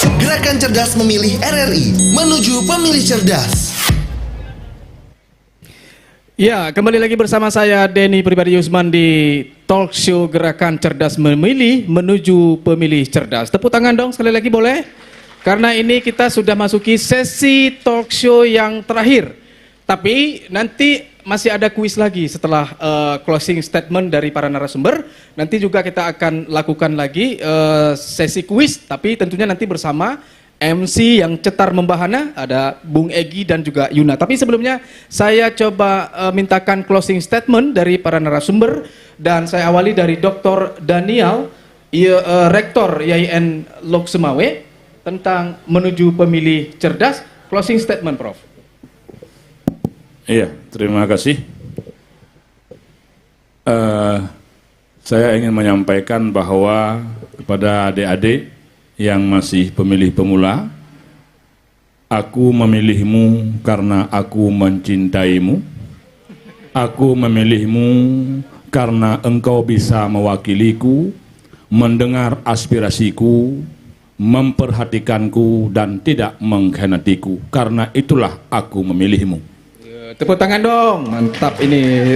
Gerakan Cerdas Memilih RRI menuju pemilih cerdas. Ya, kembali lagi bersama saya Denny Pribadi Yusman di talk show Gerakan Cerdas Memilih menuju pemilih cerdas. Tepuk tangan dong sekali lagi boleh? Karena ini kita sudah masuki sesi talk show yang terakhir. Tapi nanti masih ada kuis lagi setelah closing statement dari para narasumber. Nanti juga kita akan lakukan lagi sesi kuis, tapi tentunya nanti bersama MC yang cetar membahana, ada Bung Egi dan juga Yuna. Tapi sebelumnya saya coba mintakan closing statement dari para narasumber. Dan saya awali dari Dr. Daniel, Rektor YIN Lok Sumawe, tentang menuju pemilih cerdas. Closing statement, Prof. Iya, terima kasih. Saya ingin menyampaikan bahwa kepada adik-adik yang masih pemilih pemula, aku memilihmu karena aku mencintaimu. Aku memilihmu karena engkau bisa mewakiliku, mendengar aspirasiku, memperhatikanku dan tidak mengkhianatiku. Karena itulah aku memilihmu. Tepuk tangan dong, mantap ini.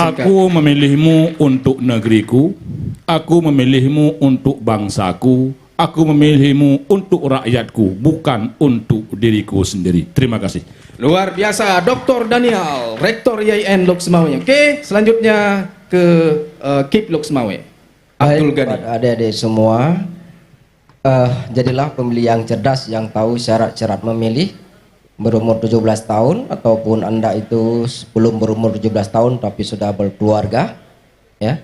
Aku memilihmu untuk negeriku, aku memilihmu untuk bangsaku, aku memilihmu untuk rakyatku, bukan untuk diriku sendiri. Terima kasih. Luar biasa, Dr. Daniel, Rektor YIN Lok Sumawe. Oke, selanjutnya ke KIP Lok Sumawe. Abdul Ghani. Adik-adik semua, jadilah pemilih yang cerdas yang tahu syarat-syarat memilih. Berumur 17 tahun ataupun Anda itu belum berumur 17 tahun tapi sudah berkeluarga, ya.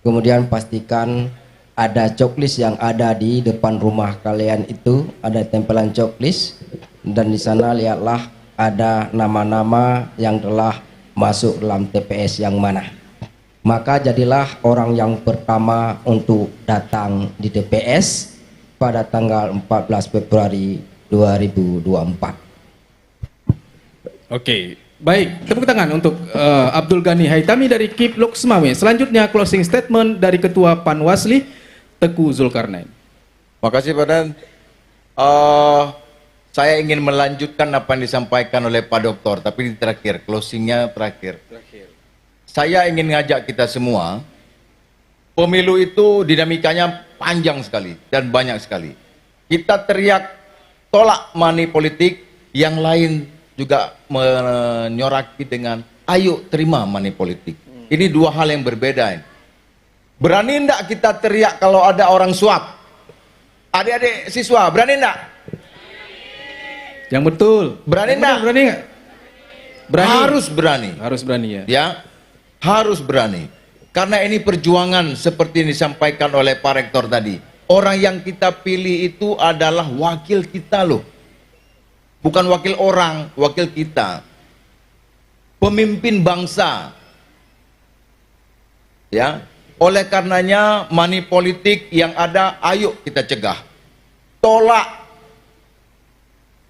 Kemudian pastikan ada checklist yang ada di depan rumah kalian, itu ada tempelan checklist, dan di sana lihatlah ada nama-nama yang telah masuk dalam TPS yang mana. Maka jadilah orang yang pertama untuk datang di TPS pada tanggal 14 Februari 2024. Oke, baik. Tepuk tangan untuk Abdul Ghani Haitami dari KIP Lok Sumawe. Selanjutnya closing statement dari Ketua Panwasli, Teguh Zulkarnain. Makasih Pak Dan. Saya ingin melanjutkan apa yang disampaikan oleh Pak Doktor, tapi di terakhir, closingnya terakhir. Saya ingin ngajak kita semua, pemilu itu dinamikanya panjang sekali dan banyak sekali. Kita teriak tolak money politik, yang lain juga menyoraki dengan ayo terima money politik. Ini dua hal yang berbeda. Berani enggak kita teriak kalau ada orang suap? Adik-adik siswa, berani enggak? Yang betul. Berani enggak? Berani enggak? Berani. Harus berani. Harus berani ya. Ya, harus berani. Karena ini perjuangan seperti yang disampaikan oleh Pak Rektor tadi. Orang yang kita pilih itu adalah wakil kita loh. Bukan wakil orang, wakil kita. Pemimpin bangsa. Ya. Oleh karenanya money politik yang ada, ayo kita cegah. Tolak.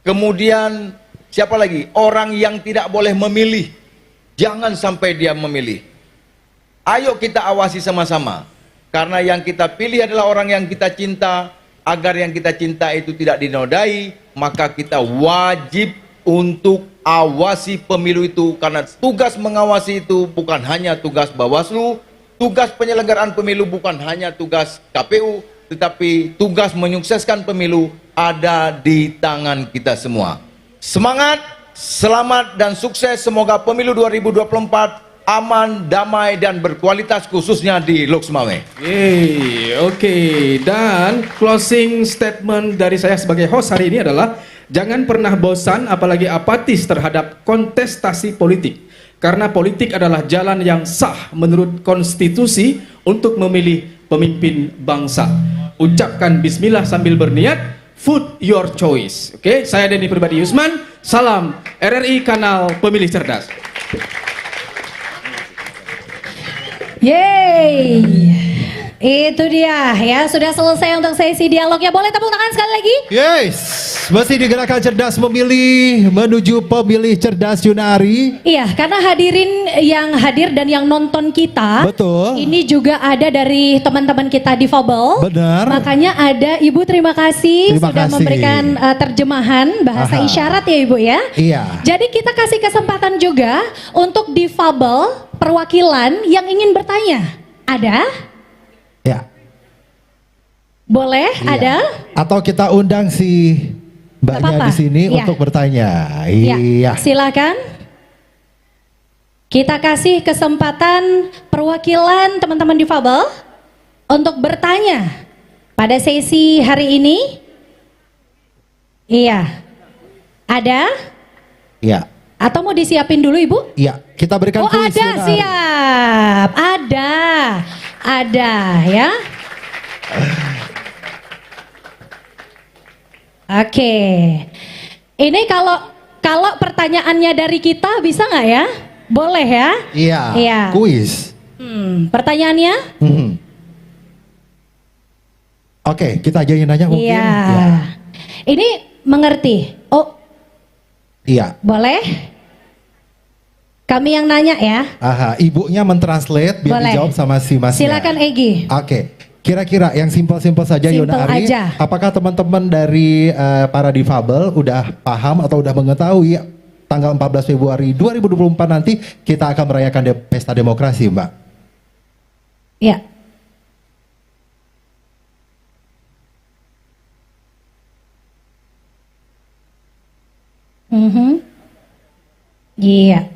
Kemudian siapa lagi? Orang yang tidak boleh memilih. Jangan sampai dia memilih. Ayo kita awasi sama-sama. Karena yang kita pilih adalah orang yang kita cinta. Agar yang kita cinta itu tidak dinodai, maka kita wajib untuk awasi pemilu itu. Karena tugas mengawasi itu bukan hanya tugas Bawaslu, tugas penyelenggaraan pemilu bukan hanya tugas KPU, tetapi tugas menyukseskan pemilu ada di tangan kita semua. Semangat, selamat dan sukses. Semoga pemilu 2024 aman, damai dan berkualitas, khususnya di Lok Sumawe. Oke. Dan closing statement dari saya sebagai host hari ini adalah jangan pernah bosan apalagi apatis terhadap kontestasi politik. Karena politik adalah jalan yang sah menurut konstitusi untuk memilih pemimpin bangsa. Ucapkan bismillah sambil berniat, vote your choice. Oke, saya Denny Pribadi Yusman. Salam RRI Kanal Pemilih Cerdas. Yeay, itu dia ya, sudah selesai untuk sesi dialognya. Boleh tepuk tangan sekali lagi? Yes. Masih di Gerakan Cerdas Memilih menuju pemilih cerdas Yunari. Iya, karena hadirin yang hadir dan yang nonton kita, Betul. ini juga ada dari teman-teman kita difabel. Benar. Makanya ada Ibu, terima kasih Terima sudah kasih. memberikan terjemahan bahasa Aha. isyarat ya Ibu ya. Iya. Jadi kita kasih kesempatan juga untuk difabel perwakilan yang ingin bertanya. Ada? Ya. Boleh? Iya. Ada? Atau kita undang si mbaknya apa-apa. di sini Iya. untuk bertanya. Ya, Iya. silakan. Kita kasih kesempatan perwakilan teman-teman difabel untuk bertanya pada sesi hari ini. Iya. Ada? Iya. Atau mau disiapin dulu Ibu? Iya. Kita berikan Oh kuis ada, Yunari. siap. Ada ya. Oke. Ini kalau pertanyaannya dari kita bisa nggak ya? Boleh ya? Iya. Iya. Kuis. Pertanyaannya? Mhm. Oke, kita aja yang nanya mungkin. Iya. Ini mengerti? Oh, Iya. boleh? Kami yang nanya ya. Aha, ibunya mentranslate biar Boleh. dijawab sama si masnya. Silakan Egi. Oke. Kira-kira yang simpel-simpel saja Simpel Yunari. aja. Apakah teman-teman dari para difabel udah paham atau udah mengetahui tanggal 14 Februari 2024 nanti kita akan merayakan pesta demokrasi, Mbak? Ya. Iya.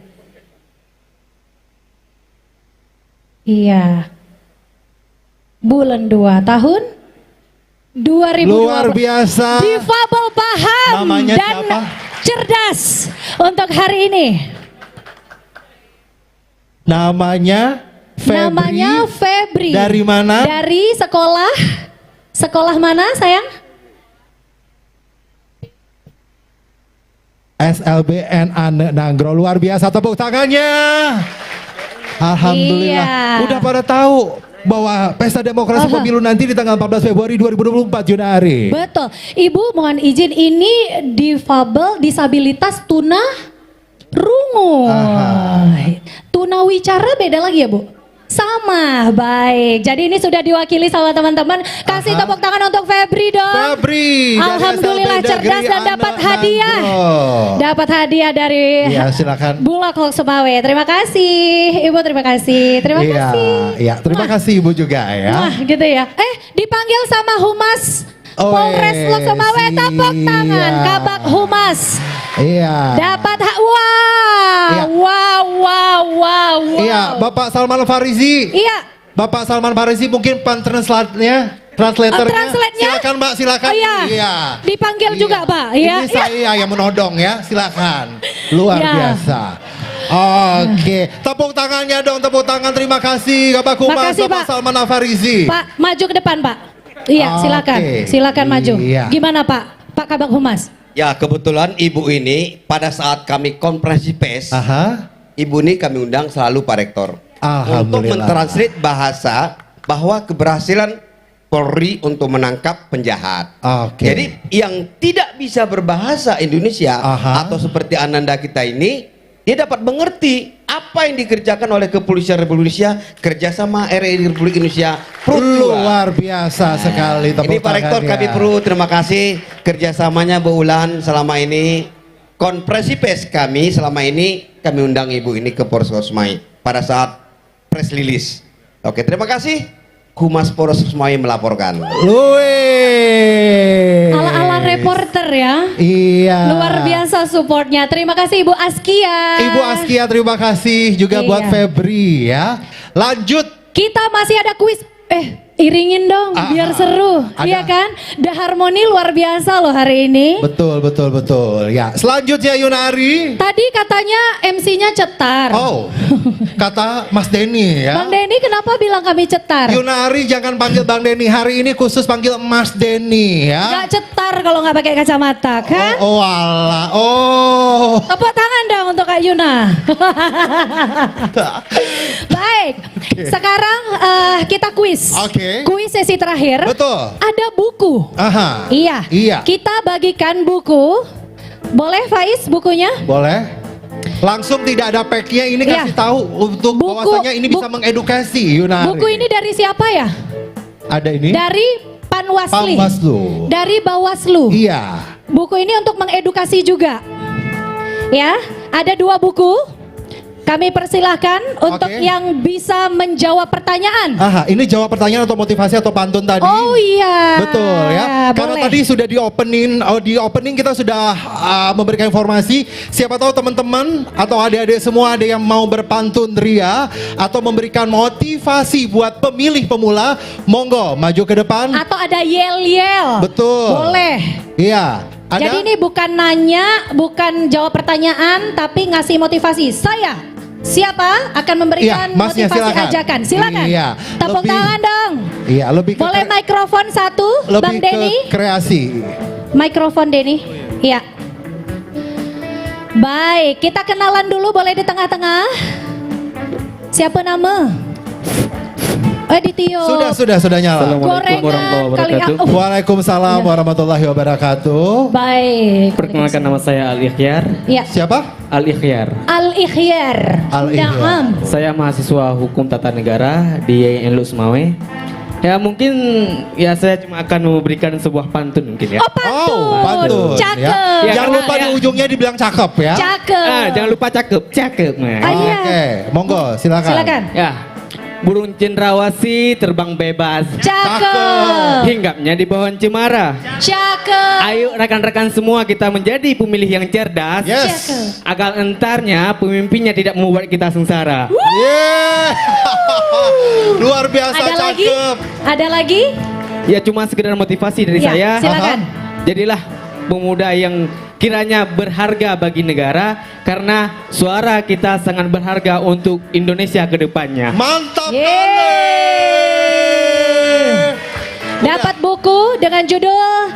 Iya. Bulan 2 tahun 2020. Luar biasa. Difabel paham Namanya dan siapa? cerdas untuk hari ini. Namanya Febri. Namanya Febri. Dari mana? Dari sekolah mana sayang? SLBN Ane Nanggro. Luar biasa, tepuk tangannya. Alhamdulillah. Iya. Udah pada tahu bahwa pesta demokrasi pemilu nanti di tanggal 14 Februari 2024 Yunari. Betul. Ibu mohon izin, ini difabel disabilitas tuna rungu. Tuna wicara beda lagi ya Bu? Sama, baik. Jadi ini sudah diwakili sama teman-teman. Kasih tepuk tangan untuk Febri dong. Febri. dari Alhamdulillah SLB cerdas Negeri dan dapat Ane hadiah. Nanggro. Dapat hadiah dari Iya, silakan. Bulog Lok Sumawe. Terima kasih Ibu, terima kasih. Terima kasih. Iya, terima kasih Ibu juga ya. Wah gitu ya. Dipanggil sama Humas Oh, Polres Lok Sumawe, tepuk tangan iya. Kabak Humas. Iya. Dapat wow. Iya. Wow. Iya, Bapak Salman Farizi. Iya. Bapak Salman Farizi mungkin translatornya. Translate-nya? Silakan Mbak, silakan. Iya. Dipanggil juga, Pak. Iya. Ini saya yang menodong ya, silakan. Luar Iya. biasa. Oke, tepuk tangannya dong, tepuk tangan. Terima kasih Bapak Humas, Makasih, Bapak Pak. Salman Farizi. Pak, maju ke depan, Pak. Iya, silakan. Oke. Silakan maju. Iya. Gimana, Pak? Pak Kabak Humas. Ya, kebetulan ibu ini pada saat kami konferensi pers, Aha. ibu ini kami undang selalu Pak Rektor untuk Alhamdulillah. mentranslate bahasa bahwa keberhasilan Polri untuk menangkap penjahat. Oke. Jadi yang tidak bisa berbahasa Indonesia Aha. atau seperti Ananda kita ini, dia dapat mengerti apa yang dikerjakan oleh Kepolisian Republik Indonesia kerjasama RRI Republik Indonesia. Luar biasa sekali, tepuk Ini Pak Rektor, tangannya. kami perlu terima kasih kerjasamanya Bu Ulan selama ini. Konferensi pers kami selama ini kami undang ibu ini ke Polres Kosmai pada saat press release. Oke, terima kasih. Humas Polres Kosmai melaporkan. Luwe. Ala-ala reporter ya. Iya. Luar biasa supportnya. Terima kasih Ibu Askia. Ibu Askia, terima kasih juga Iya. buat Febri ya. Lanjut. Kita masih ada kuis. Iringin dong biar seru. ada. Iya kan? The Harmony luar biasa loh hari ini. Betul. Ya, selanjutnya Yunari. Tadi katanya MC-nya cetar. Oh, kata Mas Denny ya. Bang Denny kenapa bilang kami cetar? Yunari jangan panggil Bang Denny, hari ini khusus panggil Mas Denny ya. Gak cetar kalau nggak pakai kacamata kan? Oh, alah. Oh. Tepuk tangan dong untuk Kak Yuna. Baik, sekarang kita kuis. Oke. kuis sesi terakhir. Betul. Ada buku. Aha. Iya. Iya. Kita bagikan buku. Boleh Faiz bukunya? Boleh. Langsung tidak ada packnya, ini Iya. kasih tahu untuk Buku- bahwasanya ini bisa mengedukasi Yunari. Buku ini dari siapa ya? Ada ini? Dari Panwasli. Panwaslu. Dari Bawaslu. Iya. Buku ini untuk mengedukasi juga. Ya, ada 2 buku. Kami persilahkan untuk Oke. yang bisa menjawab pertanyaan. Aha, ini jawab pertanyaan atau motivasi atau pantun tadi. Oh iya. Betul ya. Karena Boleh. tadi sudah di opening kita sudah memberikan informasi. Siapa tahu teman-teman atau adik-adik semua ada yang mau berpantun ria atau memberikan motivasi buat pemilih pemula, monggo maju ke depan. Atau ada yel-yel. Betul. Boleh. Iya. Ada? Jadi ini bukan nanya, bukan jawab pertanyaan, tapi ngasih motivasi. Saya siapa akan memberikan Iya, Masnya, motivasi silakan. ajakan. Silakan. Iya, Tepuk lebih- tangan dong. Iya, lebih ke Boleh mikrofon satu, lebih Bang ke Denny. kreasi. Mikrofon Denny. Iya. Baik, kita kenalan dulu boleh di tengah-tengah. Siapa nama? Ditio. Sudah nyala. Gorengan kali ya. Oh, Waalaikumsalam warahmatullahi wabarakatuh. baik. Perkenalkan, nama saya Al Ikhyar. Ya. Siapa? Al Ikhyar. Al-Ikhyar. Al-Ikhyar. Naam. Saya mahasiswa Hukum Tata Negara di YIN Sumawe. Ya mungkin ya saya cuma akan memberikan sebuah pantun mungkin ya. Oh, pantun. Oh, pantun. Cakep. Ya. Jangan karena lupa ya- di ujungnya dibilang cakep ya. Cakep. Jangan lupa cakep, cakep. Nah. Ah, iya. Oke, monggo silakan. Silakan. Ya. Burung cendrawasih terbang bebas. Cakep. Hinggapnya di pohon cemara. Cakep. Ayo rekan-rekan semua kita menjadi pemilih yang cerdas. Yes. Cakep. Agar entarnya pemimpinnya tidak membuat kita sengsara. Yeah. Luar biasa Ada lagi? cakep. Ada lagi? Ya cuma sekedar motivasi dari Ya, saya. silakan. Jadilah pemuda yang kiranya berharga bagi negara karena suara kita sangat berharga untuk Indonesia ke depannya. Mantap Yeay. banget. Dapat buku dengan judul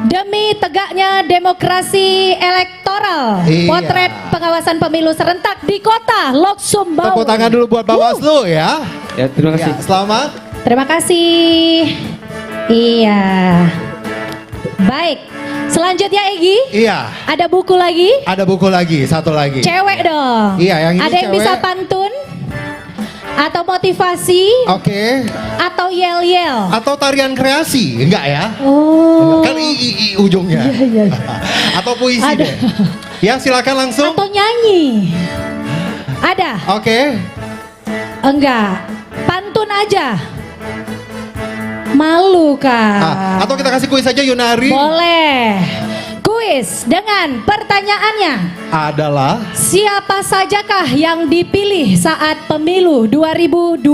Demi Tegaknya Demokrasi Elektoral. Iya. Potret pengawasan pemilu serentak di kota Lok Sumbawa. Tepuk tangan dulu buat Bawaslu ya. Ya, terima kasih. Ya, selamat. Terima kasih. Iya. Baik. Selanjutnya Egi, Iya. ada buku lagi. Ada buku lagi, satu lagi. Cewek dong. Iya, yang ini ada yang cewek. bisa pantun atau motivasi Oke. atau yel-yel. Atau tarian kreasi, enggak ya? Oh. Kan i ujungnya. Iya. Atau puisi Ada. deh. Ya silakan langsung. Atau nyanyi. Ada? Oke. Enggak. Pantun aja. Malu kah? Atau kita kasih kuis saja Yunari. Boleh. Kuis dengan pertanyaannya. Adalah Siapa sajakah yang dipilih saat pemilu 2024?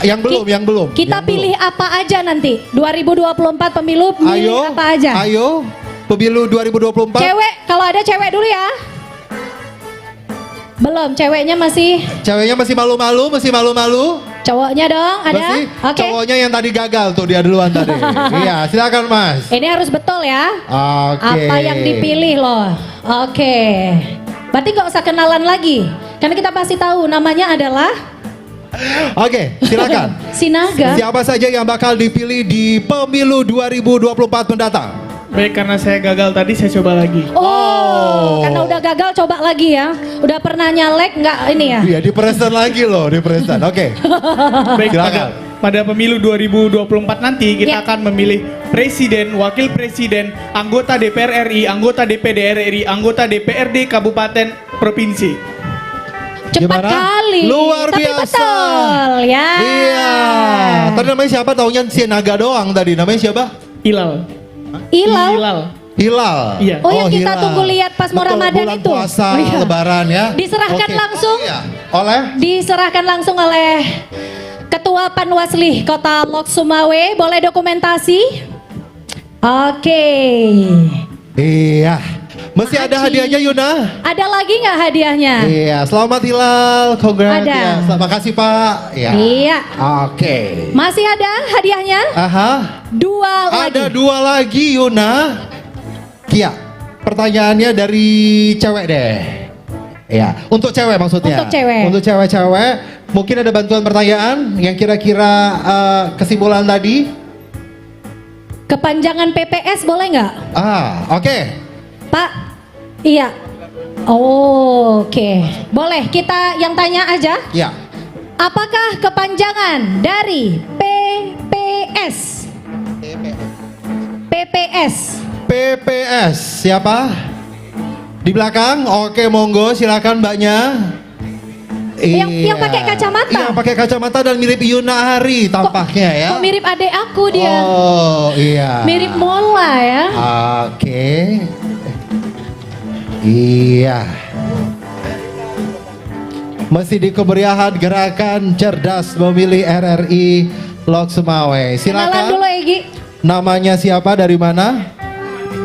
yang belum. Kita Yang pilih belum. apa aja nanti? 2024 pemilu pilih Ayo. apa aja? Ayo. Pemilu 2024. Cewek, kalau ada cewek dulu ya. Belum, ceweknya masih. Ceweknya masih malu-malu. Cowoknya dong, ada? Masih. Oke. Cowoknya yang tadi gagal tuh dia duluan tadi. Iya, silakan Mas. Ini harus betul ya. Oke. Apa yang dipilih loh. Oke. Berarti nggak usah kenalan lagi. Karena kita pasti tahu namanya adalah Oke, silakan. Sinaga. Siapa saja yang bakal dipilih di pemilu 2024 mendatang? Baik, karena saya gagal tadi, saya coba lagi. Oh, karena udah gagal coba lagi ya. Udah pernah nyalek nggak ini ya? Iya, dipresent lagi loh, dipresent. Oke. Baik, Silakan. pada pemilu 2024 nanti kita Ya. akan memilih presiden, wakil presiden, anggota DPR RI, anggota DPD RI, anggota DPRD kabupaten provinsi. Cepat Gimana? kali. Luar Tapi biasa. betul ya. Iya. Tadi namanya siapa? Taunya Sinaga doang tadi. Namanya siapa? Hilal. Hilal. Hilal. Iya. Oh, yang kita Hilal. tunggu lihat pas mau Betul, Ramadan bulan itu. puasa, Oh, iya. Lebaran ya. Diserahkan Oke. langsung. Iya. Oleh? Diserahkan langsung oleh Ketua Panwasli Kota Lok Sumawe. Boleh dokumentasi? Oke. Iya. Masih ada Makasih. hadiahnya Yuna? Ada lagi nggak hadiahnya? Iya, selamat Hilal. Congrats Ada. ya. Terima kasih Pak. Ya. Iya. Oke. Masih ada hadiahnya? Aha. Dua Ada lagi. 2 lagi Yuna. Kia, pertanyaannya dari cewek deh. Ya, untuk cewek maksudnya. Untuk cewek. Untuk cewek-cewek, Mungkin ada bantuan pertanyaan yang kira-kira kesimpulan tadi? Kepanjangan PPS boleh nggak? Oke. Pak? Iya. Oke. Boleh kita yang tanya aja? Ya. Apakah kepanjangan dari PPS? PPS. PPS. Siapa? Di belakang? Oke, monggo silakan Mbaknya. Yang pakai kacamata? Yang pakai kacamata dan mirip Yuna Hari tampaknya ya. Kok mirip adik aku dia? Oh iya. Mirip Mola ya. Oke. Iya. Masih di kemeriahan gerakan cerdas memilih RRI Lok Sumawe. Kenalan Silakan. dulu Egi. Namanya siapa, dari mana?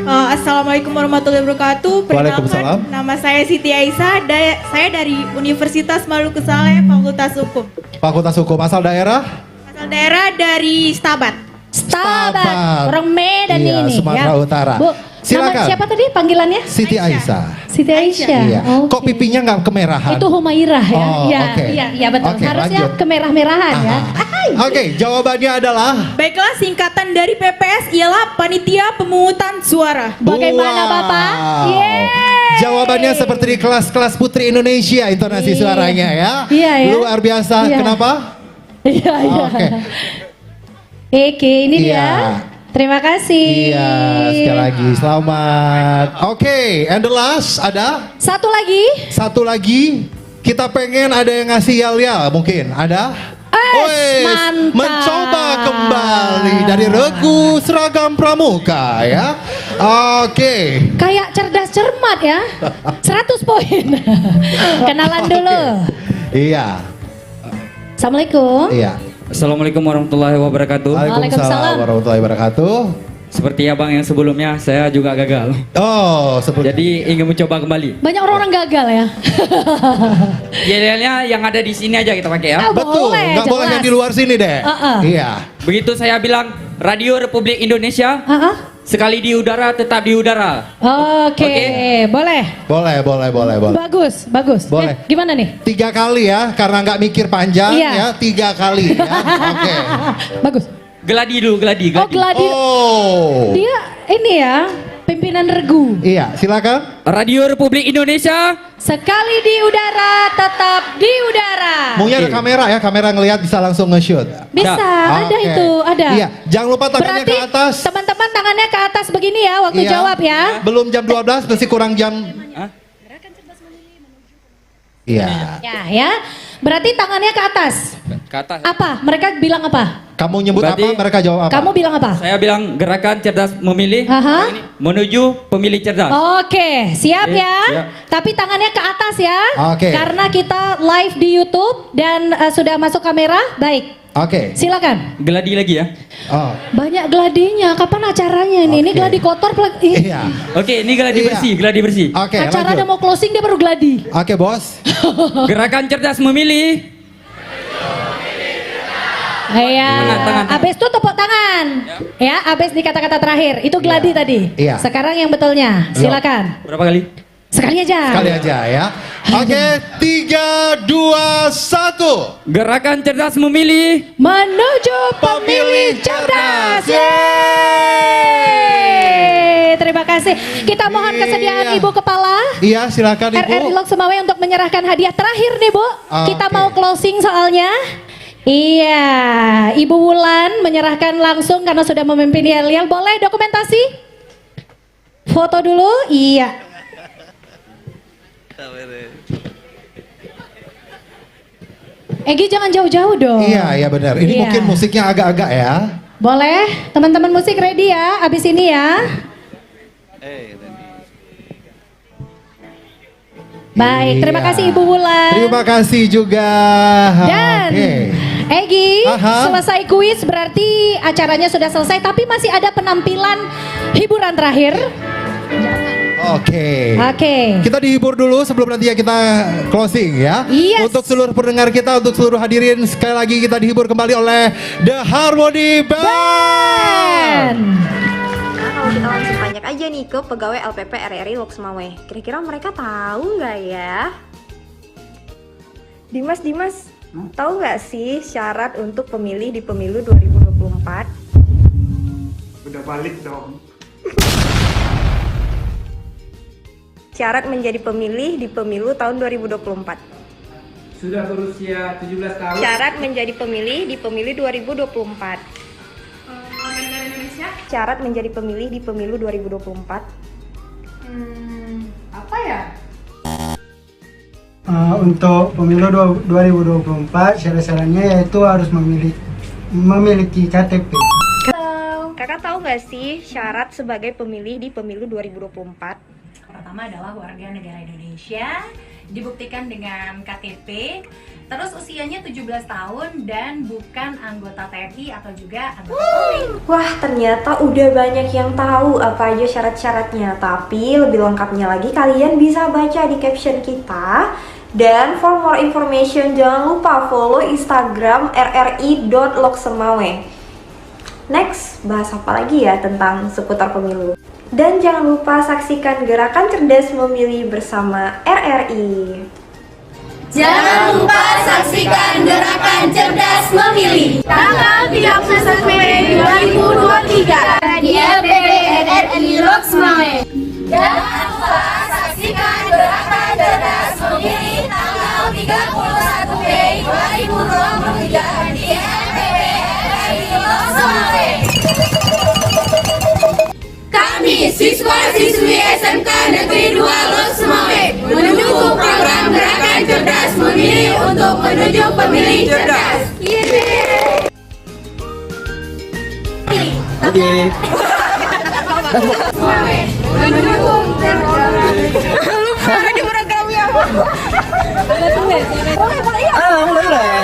Assalamualaikum warahmatullahi wabarakatuh. Waalaikumsalam. Perkenalkan, nama saya Siti Aisyah. Saya dari Universitas Maluku Saleh, Fakultas Hukum. Fakultas Hukum. Asal daerah? Asal daerah dari Stabat. Stabat. Orang Medan Iya, ini Sumatera ya. Utara. Bu, Silakan. nama siapa tadi panggilannya? Siti Aisyah. Siti Aisyah. Iya. Oke. Kok pipinya nggak kemerahan? Itu Humairah ya. Oh, Iya, oke. iya betul. Oke, Harusnya lanjut. kemerah-merahan ya. Oke, jawabannya adalah Baiklah, singkatan dari PPS ialah Panitia Pemungutan Suara. Bagaimana Bapak? Yeay. jawabannya seperti di kelas-kelas Putri Indonesia intonasi Iya. suaranya ya. Iya, ya. Luar biasa. Iya. Kenapa? Iya, iya. Oke. Oke, ini Iya. dia. Terima kasih. Iya, sekali lagi selamat. Oke, and the last ada Satu lagi. satu lagi. Kita pengen ada yang ngasih yel-yel, mungkin ada? Wes, mantap. mencoba kembali dari Regu Seragam Pramuka ya. Oke. Kayak cerdas cermat ya. 100 poin. Kenalan dulu. Iya. Assalamualaikum. Iya. Assalamualaikum warahmatullahi wabarakatuh. Waalaikumsalam warahmatullahi wabarakatuh. Seperti abang yang sebelumnya, saya juga gagal. Oh, jadi ingin mencoba kembali. Banyak orang gagal ya. Yel-yelnya yang ada di sini aja kita pakai ya. Betul, nggak boleh yang di luar sini deh. Iya. Begitu saya bilang Radio Republik Indonesia, sekali di udara tetap di udara. Oke, boleh. Boleh. Bagus, bagus. Boleh. Gimana nih? 3 kali ya, karena nggak mikir panjang Iya. ya, 3 kali ya. Oke. Bagus. Gladi dulu, gladi. Oh, gladi. Oh. Dia ini ya, pimpinan regu. Iya, silakan. Radio Republik Indonesia. Sekali di udara, tetap di udara. Maunya ada kamera ya, kamera ngelihat bisa langsung nge-shoot. Bisa, ada Oke. itu, ada. Iya, jangan lupa tangannya Berarti ke atas. teman-teman tangannya ke atas begini ya waktu Iya. jawab ya. Belum jam 12, masih kurang jam. Iya. Ya. Berarti tangannya ke atas. Ke atas. Apa? Mereka bilang apa? Kamu nyebut Berarti- apa, mereka jawab apa? Kamu bilang apa? Saya bilang gerakan cerdas memilih Aha. menuju pemilih cerdas. Oke, siap Oke, ya. siap. Tapi tangannya ke atas ya. Oke. Karena kita live di YouTube dan sudah masuk kamera. Baik. Oke. Silakan. Gladi lagi ya. Oh. Banyak gladinya. Kapan acaranya ini? Ini Oke. gladi kotor. Ih, Iya. Oke, ini gladi Iya. bersih, gladi bersih. Oke, acara lanjut. udah mau closing dia baru gladi. Oke, Bos. Gerakan cerdas memilih. Iya. Tangan. Abis itu tepuk tangan. Ya, abis di kata-kata terakhir. Itu gladi tadi. Iya. Sekarang yang betulnya. Silakan. Berapa kali? Sekali aja. Sekali aja ya. Oke, 3, 2, 1. Gerakan cerdas memilih. Menuju pemilih cerdas. Yeay. Terima kasih. Kita mohon kesediaan Ibu Kepala Iya, silakan Ibu. RRI Lok Sumawe untuk menyerahkan hadiah terakhir nih Bu. Kita Oke. mau closing soalnya. Iya, Ibu Wulan menyerahkan langsung karena sudah memimpin yel-yel. Boleh dokumentasi? Foto dulu? Iya. Egi jangan jauh-jauh dong. Iya benar. Ini Iya. mungkin musiknya agak-agak ya. Boleh, teman-teman musik ready ya, abis ini ya. Baik, terima Iya. kasih Ibu Wulan. Terima kasih juga. Dan Oke. Egi, Aha. selesai kuis berarti acaranya sudah selesai, tapi masih ada penampilan hiburan terakhir. Oke. Oke. Kita dihibur dulu sebelum nanti ya kita closing ya. Yes. Untuk seluruh pendengar kita, untuk seluruh hadirin, sekali lagi kita dihibur kembali oleh The Harmony Band. Nah, kalau kita langsung tanya aja nih ke pegawai LPP RRI Lok Sumawe. Kira-kira mereka tahu nggak ya? Dimas, Tahu nggak sih syarat untuk pemilih di pemilu 2024? Udah balik dong. Syarat menjadi pemilih di pemilu tahun 2024. Sudah berusia 17 tahun. Syarat menjadi pemilih di pemilu 2024. Syarat menjadi pemilih di pemilu 2024. Apa ya? Untuk pemilu 2024 syarat-syaratnya yaitu harus memiliki KTP. Kakak tahu nggak sih syarat sebagai pemilih di pemilu 2024? Pertama adalah warga negara Indonesia, dibuktikan dengan KTP, terus usianya 17 tahun dan bukan anggota TNI atau juga anggota Polri. Wah, ternyata udah banyak yang tahu apa aja syarat-syaratnya. Tapi lebih lengkapnya lagi kalian bisa baca di caption kita. Dan for more information jangan lupa follow Instagram rri.loksemawe. Next, bahas apa lagi ya tentang seputar pemilu. Dan jangan lupa saksikan Gerakan Cerdas Memilih bersama RRI. Jangan lupa saksikan Gerakan Cerdas Memilih tanggal 31 Mei 2023 di RPP RRI Loksemawe. Jangan lupa saksikan Gerakan Cerdas Memilih tanggal 31 Mei 2023 di RPP RRI Loksemawe. Kami siswa-siswi SMK Negeri 2 Loksemawe mendukung program Gerakan Cerdas Memilih untuk menuju pemilih cerdas. Oke. Mendukung lupa di programnya. Boleh.